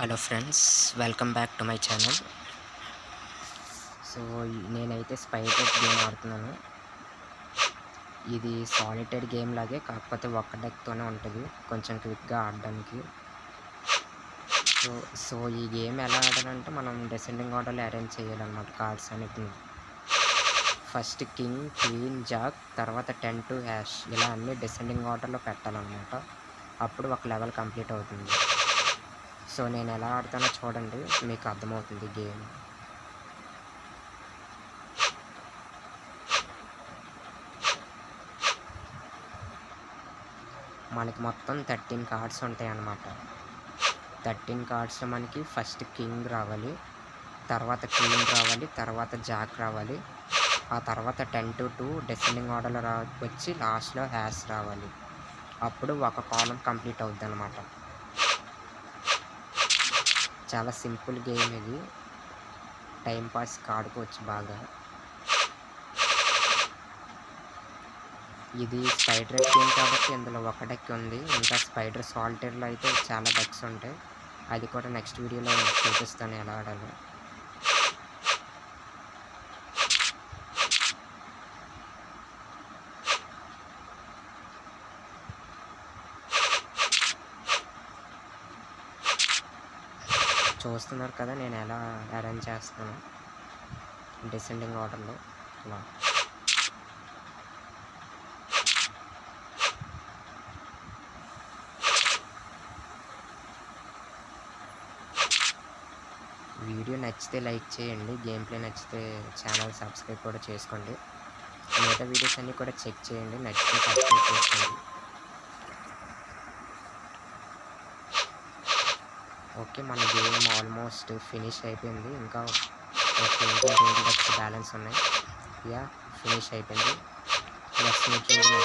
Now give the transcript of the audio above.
Hello friends, welcome back to my channel. So నేనైతే spider game ఆడుతున్నాను. ఇది solitary game లాగే, కాకపోతే ఒక్క డెక్తోనే ఉంటుంది, కొంచెం క్విక్గా ఆడడానికి. సో ఈ గేమ్ ఎలా ఆడాలంటే మనం డిసెండింగ్ ఆర్డర్లో అరేంజ్ చేయాలన్నమాట కార్డ్స్ అన్నిటిని. ఫస్ట్ కింగ్, క్వీన్, జాక్, తర్వాత 10 to హ్యాష్, ఇలా అన్నీ డిసెండింగ్ ఆర్డర్లో పెట్టాలన్నమాట. అప్పుడు ఒక లెవెల్ కంప్లీట్ అవుతుంది. సో నేను ఎలా ఆడతానో చూడండి, మీకు అర్థమవుతుంది గేమ్. మనకి మొత్తం 13 కార్డ్స్ ఉంటాయి అన్నమాట. 13 కార్డ్స్లో మనకి ఫస్ట్ కింగ్ రావాలి, తర్వాత క్వీన్ రావాలి, తర్వాత జాక్ రావాలి, ఆ తర్వాత 10 to 2 డిసెండింగ్ ఆర్డర్లో వచ్చి లాస్ట్లో హ్యాష్ రావాలి. అప్పుడు ఒక కాలం కంప్లీట్ అవుద్ది అన్నమాట. చాలా సింపుల్ గేమ్ ఇది, టైంపాస్కి ఆడుకోవచ్చు బాగా. ఇది స్పైడర్ గేమ్ కాబట్టి ఇందులో ఒక డెక్ ఉంది. ఇంకా స్పైడర్ సాలిటరీలో అయితే చాలా డెక్స్ ఉంటాయి. అది కూడా నెక్స్ట్ వీడియోలో చూపిస్తాను ఎలా ఆడాలో. చూస్తున్నారు కదా నేను ఎలా అరేంజ్ చేస్తాను డిసెండింగ్ ఆర్డర్లో. ఇలా వీడియో నచ్చితే లైక్ చేయండి, గేమ్ ప్లే నచ్చితే ఛానల్ సబ్స్క్రైబ్ కూడా చేసుకోండి. మిగతా వీడియోస్ అన్నీ కూడా చెక్ చేయండి, నచ్చితే సబ్స్క్రైబ్ చేసుకోండి. ఓకే, మన గేమ్ ఆల్మోస్ట్ ఫినిష్ అయిపోయింది. ఇంకా ఒక 20 డెక్స్ బ్యాలెన్స్ ఉన్నాయి. యా, ఫినిష్ అయిపోయింది. Next video.